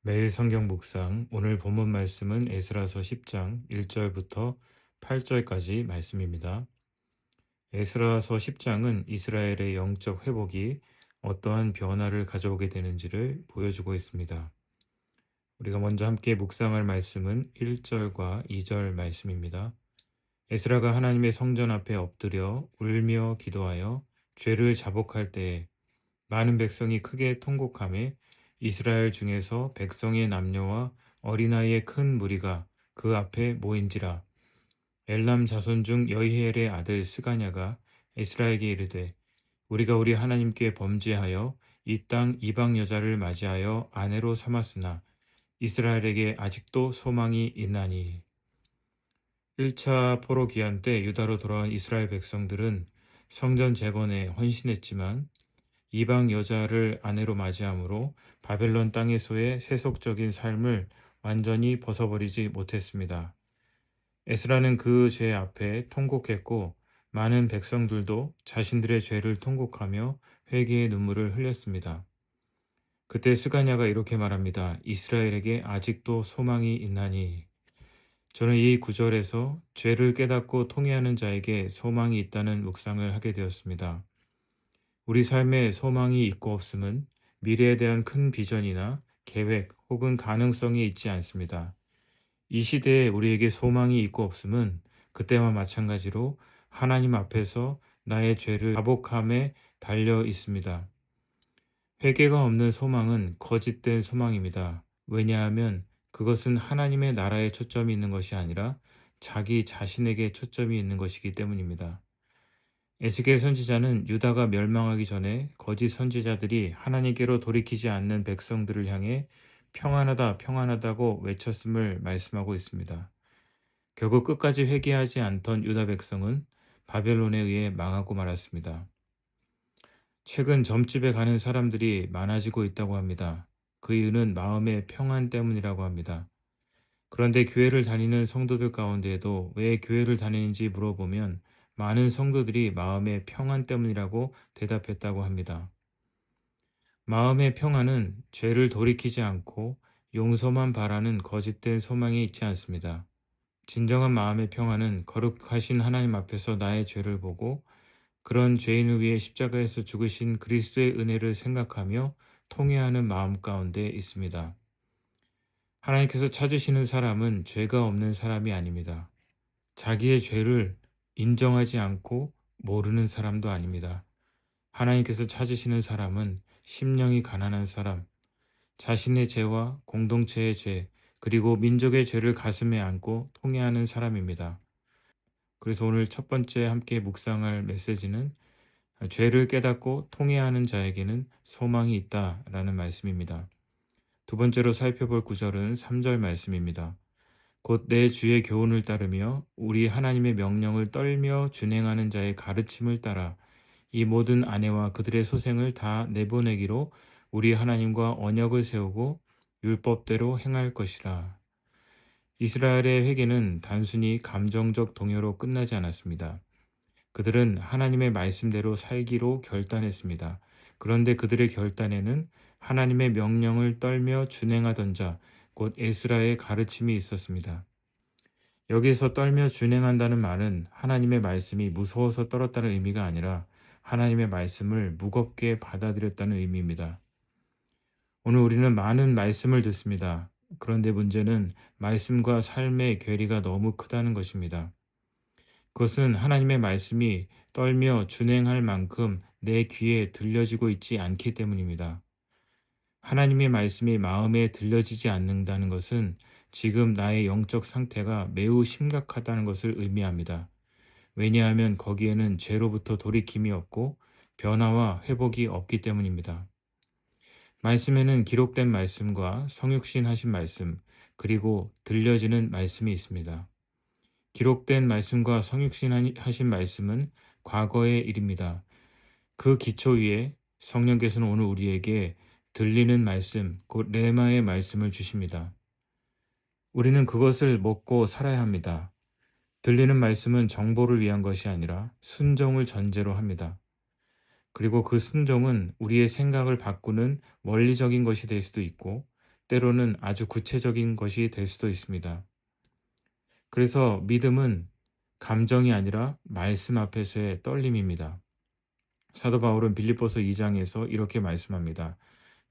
매일 성경 묵상, 오늘 본문 말씀은 에스라서 10장 1절부터 8절까지 말씀입니다. 에스라서 10장은 이스라엘의 영적 회복이 어떠한 변화를 가져오게 되는지를 보여주고 있습니다. 우리가 먼저 함께 묵상할 말씀은 1절과 2절 말씀입니다. 에스라가 하나님의 성전 앞에 엎드려 울며 기도하여 죄를 자복할 때에 많은 백성이 크게 통곡하며 이스라엘 중에서 백성의 남녀와 어린아이의 큰 무리가 그 앞에 모인지라. 엘람 자손 중 여히엘의 아들 스가냐가 에스라에게 이르되 우리가 우리 하나님께 범죄하여 이 땅 이방 여자를 맞이하여 아내로 삼았으나 이스라엘에게 아직도 소망이 있나니. 1차 포로 기한 때 유다로 돌아온 이스라엘 백성들은 성전 재건에 헌신했지만 이방 여자를 아내로 맞이함으로 바벨론 땅에서의 세속적인 삶을 완전히 벗어버리지 못했습니다. 에스라는 그 죄 앞에 통곡했고 많은 백성들도 자신들의 죄를 통곡하며 회개의 눈물을 흘렸습니다. 그때 스가냐가 이렇게 말합니다. 이스라엘에게 아직도 소망이 있나니. 저는 이 구절에서 죄를 깨닫고 통회하는 자에게 소망이 있다는 묵상을 하게 되었습니다. 우리 삶에 소망이 있고 없음은 미래에 대한 큰 비전이나 계획 혹은 가능성이 있지 않습니다. 이 시대에 우리에게 소망이 있고 없음은 그때와 마찬가지로 하나님 앞에서 나의 죄를 자복함에 달려 있습니다. 회개가 없는 소망은 거짓된 소망입니다. 왜냐하면 그것은 하나님의 나라에 초점이 있는 것이 아니라 자기 자신에게 초점이 있는 것이기 때문입니다. 에스겔 선지자는 유다가 멸망하기 전에 거짓 선지자들이 하나님께로 돌이키지 않는 백성들을 향해 평안하다, 평안하다고 외쳤음을 말씀하고 있습니다. 결국 끝까지 회개하지 않던 유다 백성은 바벨론에 의해 망하고 말았습니다. 최근 점집에 가는 사람들이 많아지고 있다고 합니다. 그 이유는 마음의 평안 때문이라고 합니다. 그런데 교회를 다니는 성도들 가운데에도 왜 교회를 다니는지 물어보면 많은 성도들이 마음의 평안 때문이라고 대답했다고 합니다. 마음의 평안은 죄를 돌이키지 않고 용서만 바라는 거짓된 소망이 있지 않습니다. 진정한 마음의 평안은 거룩하신 하나님 앞에서 나의 죄를 보고 그런 죄인을 위해 십자가에서 죽으신 그리스도의 은혜를 생각하며 통회하는 마음 가운데 있습니다. 하나님께서 찾으시는 사람은 죄가 없는 사람이 아닙니다. 자기의 죄를 인정하지 않고 모르는 사람도 아닙니다. 하나님께서 찾으시는 사람은 심령이 가난한 사람, 자신의 죄와 공동체의 죄, 그리고 민족의 죄를 가슴에 안고 통회하는 사람입니다. 그래서 오늘 첫 번째 함께 묵상할 메시지는 죄를 깨닫고 통회하는 자에게는 소망이 있다라는 말씀입니다. 두 번째로 살펴볼 구절은 3절 말씀입니다. 곧 내 주의 교훈을 따르며 우리 하나님의 명령을 떨며 준행하는 자의 가르침을 따라 이 모든 아내와 그들의 소생을 다 내보내기로 우리 하나님과 언약을 세우고 율법대로 행할 것이라. 이스라엘의 회개는 단순히 감정적 동요로 끝나지 않았습니다. 그들은 하나님의 말씀대로 살기로 결단했습니다. 그런데 그들의 결단에는 하나님의 명령을 떨며 준행하던 자, 곧 에스라의 가르침이 있었습니다. 여기서 떨며 준행한다는 말은 하나님의 말씀이 무서워서 떨었다는 의미가 아니라 하나님의 말씀을 무겁게 받아들였다는 의미입니다. 오늘 우리는 많은 말씀을 듣습니다. 그런데 문제는 말씀과 삶의 괴리가 너무 크다는 것입니다. 그것은 하나님의 말씀이 떨며 준행할 만큼 내 귀에 들려지고 있지 않기 때문입니다. 하나님의 말씀이 마음에 들려지지 않는다는 것은 지금 나의 영적 상태가 매우 심각하다는 것을 의미합니다. 왜냐하면 거기에는 죄로부터 돌이킴이 없고 변화와 회복이 없기 때문입니다. 말씀에는 기록된 말씀과 성육신 하신 말씀, 그리고 들려지는 말씀이 있습니다. 기록된 말씀과 성육신 하신 말씀은 과거의 일입니다. 그 기초 위에 성령께서는 오늘 우리에게 들리는 말씀, 곧 레마의 말씀을 주십니다. 우리는 그것을 먹고 살아야 합니다. 들리는 말씀은 정보를 위한 것이 아니라 순종을 전제로 합니다. 그리고 그 순종은 우리의 생각을 바꾸는 원리적인 것이 될 수도 있고 때로는 아주 구체적인 것이 될 수도 있습니다. 그래서 믿음은 감정이 아니라 말씀 앞에서의 떨림입니다. 사도 바울은 빌립보서 2장에서 이렇게 말씀합니다.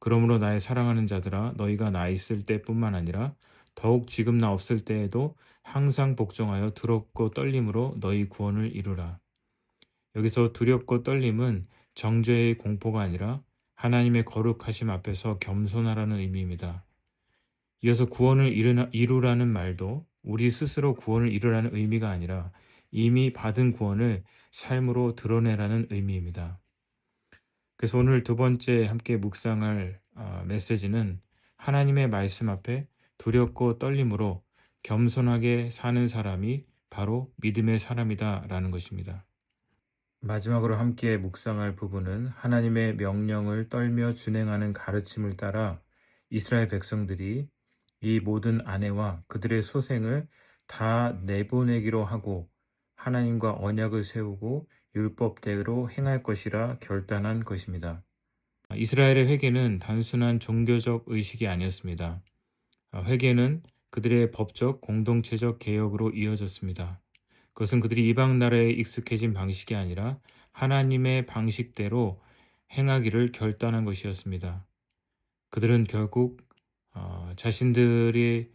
그러므로 나의 사랑하는 자들아 너희가 나 있을 때뿐만 아니라 더욱 지금 나 없을 때에도 항상 복종하여 두렵고 떨림으로 너희 구원을 이루라. 여기서 두렵고 떨림은 정죄의 공포가 아니라 하나님의 거룩하심 앞에서 겸손하라는 의미입니다. 이어서 구원을 이루라는 말도 우리 스스로 구원을 이루라는 의미가 아니라 이미 받은 구원을 삶으로 드러내라는 의미입니다. 그래서 오늘 두 번째 함께 묵상할 메시지는 하나님의 말씀 앞에 두렵고 떨림으로 겸손하게 사는 사람이 바로 믿음의 사람이다라는 것입니다. 마지막으로 함께 묵상할 부분은 하나님의 명령을 떨며 준행하는 가르침을 따라 이스라엘 백성들이 이 모든 아내와 그들의 소생을 다 내보내기로 하고 하나님과 언약을 세우고 율법대로 행할 것이라 결단한 것입니다. 이스라엘의 회개는 단순한 종교적 의식이 아니었습니다. 회개는 그들의 법적, 공동체적 개혁으로 이어졌습니다. 그것은 그들이 이방 나라에 익숙해진 방식이 아니라 하나님의 방식대로 행하기를 결단한 것이었습니다. 그들은 결국 자신들이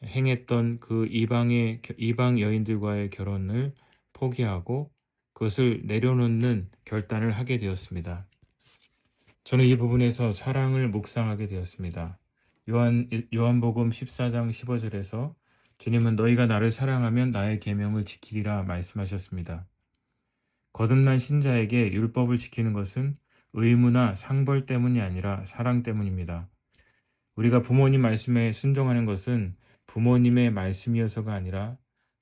행했던 그 이방 여인들과의 결혼을 포기하고 그것을 내려놓는 결단을 하게 되었습니다. 저는 이 부분에서 사랑을 묵상하게 되었습니다. 요한복음 14장 15절에서 주님은 너희가 나를 사랑하면 나의 계명을 지키리라 말씀하셨습니다. 거듭난 신자에게 율법을 지키는 것은 의무나 상벌 때문이 아니라 사랑 때문입니다. 우리가 부모님 말씀에 순종하는 것은 부모님의 말씀이어서가 아니라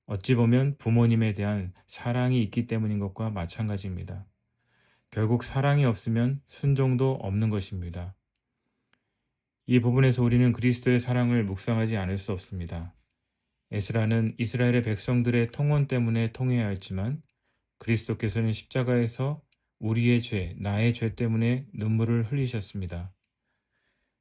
어찌 보면 부모님에 대한 사랑이 있기 때문인 것과 마찬가지입니다. 결국 사랑이 없으면 순종도 없는 것입니다. 이 부분에서 우리는 그리스도의 사랑을 묵상하지 않을 수 없습니다. 에스라는 이스라엘의 백성들의 통원 때문에 통해야 했지만 그리스도께서는 십자가에서 우리의 죄, 나의 죄 때문에 눈물을 흘리셨습니다.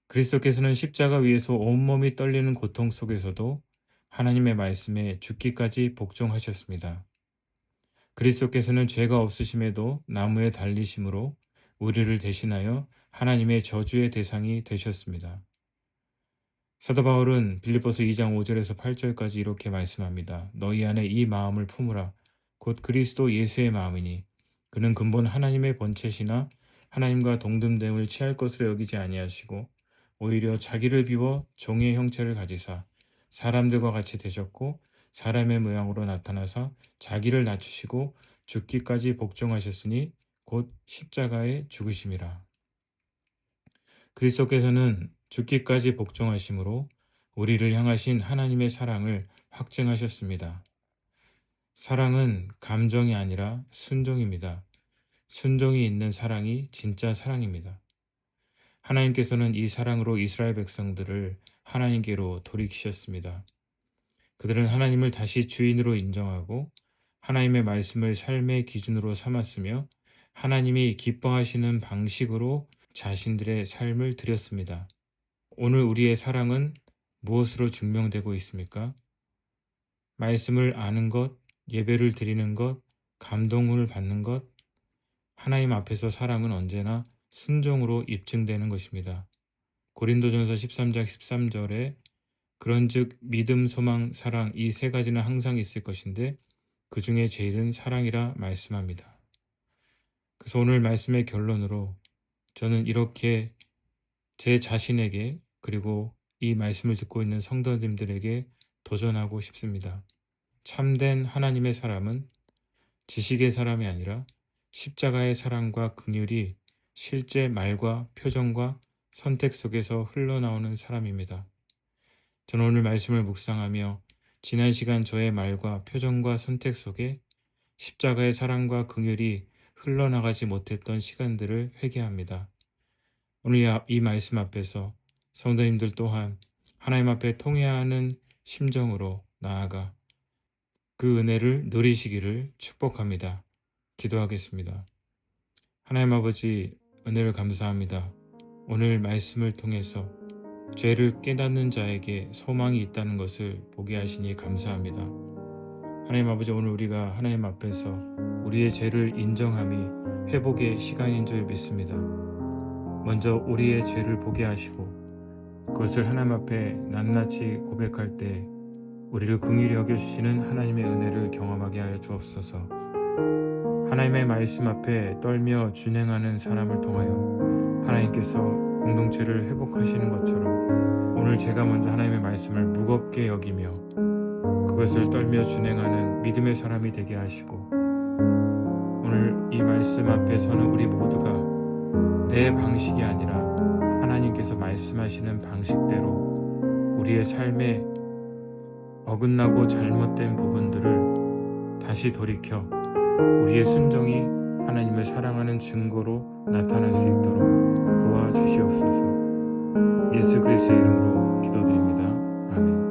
그리스도께서는 십자가 위에서 온몸이 떨리는 고통 속에서도 하나님의 말씀에 죽기까지 복종하셨습니다. 그리스도께서는 죄가 없으심에도 나무에 달리심으로 우리를 대신하여 하나님의 저주의 대상이 되셨습니다. 사도 바울은 빌립보서 2장 5절에서 8절까지 이렇게 말씀합니다. 너희 안에 이 마음을 품으라. 곧 그리스도 예수의 마음이니 그는 근본 하나님의 본체시나 하나님과 동등됨을 취할 것으로 여기지 아니하시고 오히려 자기를 비워 종의 형체를 가지사 사람들과 같이 되셨고 사람의 모양으로 나타나사 자기를 낮추시고 죽기까지 복종하셨으니 곧 십자가에 죽으심이라. 그리스도께서는 죽기까지 복종하심으로 우리를 향하신 하나님의 사랑을 확증하셨습니다. 사랑은 감정이 아니라 순종입니다. 순종이 있는 사랑이 진짜 사랑입니다. 하나님께서는 이 사랑으로 이스라엘 백성들을 하나님께로 돌이키셨습니다. 그들은 하나님을 다시 주인으로 인정하고 하나님의 말씀을 삶의 기준으로 삼았으며 하나님이 기뻐하시는 방식으로 자신들의 삶을 드렸습니다. 오늘 우리의 사랑은 무엇으로 증명되고 있습니까? 말씀을 아는 것, 예배를 드리는 것, 감동을 받는 것, 하나님 앞에서 사랑은 언제나 순종으로 입증되는 것입니다. 고린도전서 13장 13절에 그런즉 믿음, 소망, 사랑 이 세 가지는 항상 있을 것인데 그 중에 제일은 사랑이라 말씀합니다. 그래서 오늘 말씀의 결론으로 저는 이렇게 제 자신에게 그리고 이 말씀을 듣고 있는 성도님들에게 도전하고 싶습니다. 참된 하나님의 사람은 지식의 사람이 아니라 십자가의 사랑과 긍휼이 실제 말과 표정과 선택 속에서 흘러나오는 사람입니다. 저는 오늘 말씀을 묵상하며 지난 시간 저의 말과 표정과 선택 속에 십자가의 사랑과 긍휼이 흘러나가지 못했던 시간들을 회개합니다. 오늘 이 말씀 앞에서 성도님들 또한 하나님 앞에 통해야 하는 심정으로 나아가 그 은혜를 누리시기를 축복합니다. 기도하겠습니다. 하나님 아버지 은혜를 감사합니다. 오늘 말씀을 통해서 죄를 깨닫는 자에게 소망이 있다는 것을 보게 하시니 감사합니다. 하나님 아버지, 오늘 우리가 하나님 앞에서 우리의 죄를 인정함이 회복의 시간인 줄 믿습니다. 먼저 우리의 죄를 보게 하시고 그것을 하나님 앞에 낱낱이 고백할 때 우리를 긍휼히 여겨주시는 하나님의 은혜를 경험하게 하여 주옵소서. 하나님의 말씀 앞에 떨며 준행하는 사람을 통하여 하나님께서 공동체를 회복하시는 것처럼 오늘 제가 먼저 하나님의 말씀을 무겁게 여기며 그것을 떨며 준행하는 믿음의 사람이 되게 하시고, 오늘 이 말씀 앞에서는 우리 모두가 내 방식이 아니라 하나님께서 말씀하시는 방식대로 우리의 삶에 어긋나고 잘못된 부분들을 다시 돌이켜 우리의 순종이 하나님을 사랑하는 증거로 나타날 수 있도록 도와주시옵소서. 예수 그리스도의 이름으로 기도드립니다. 아멘.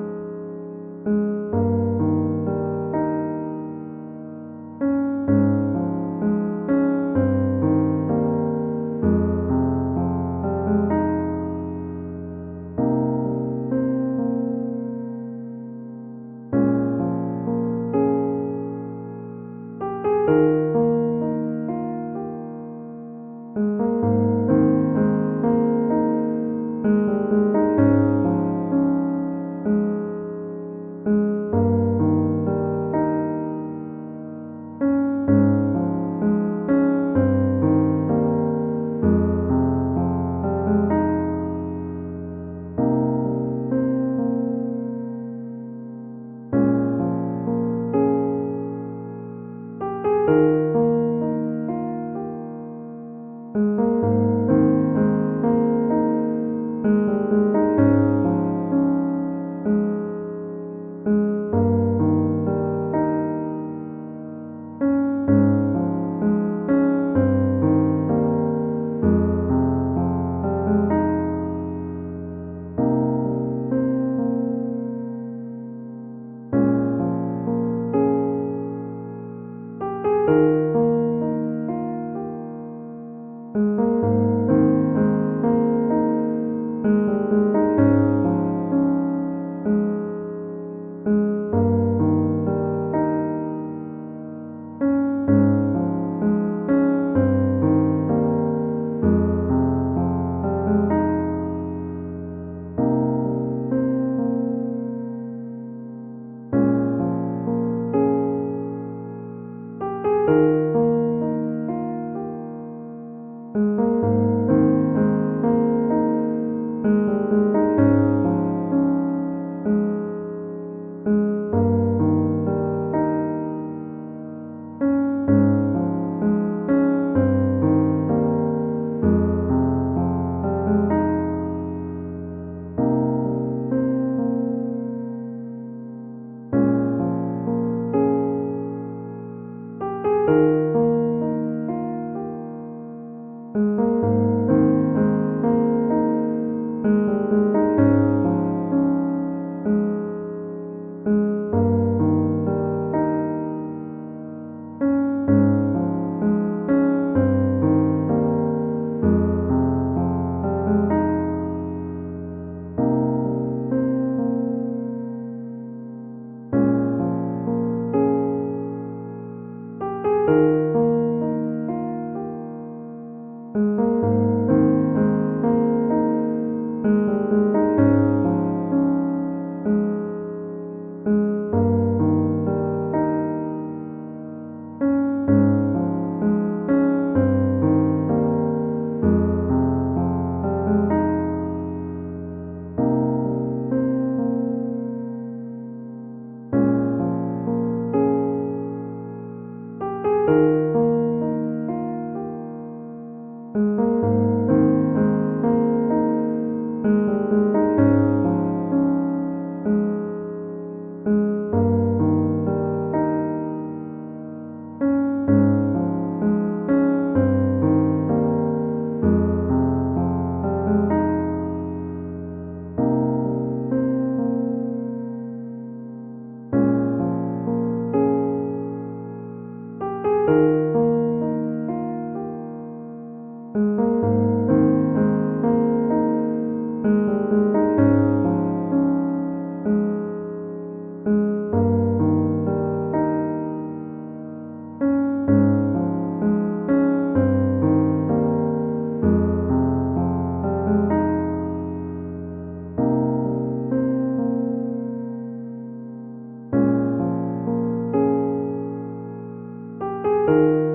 네.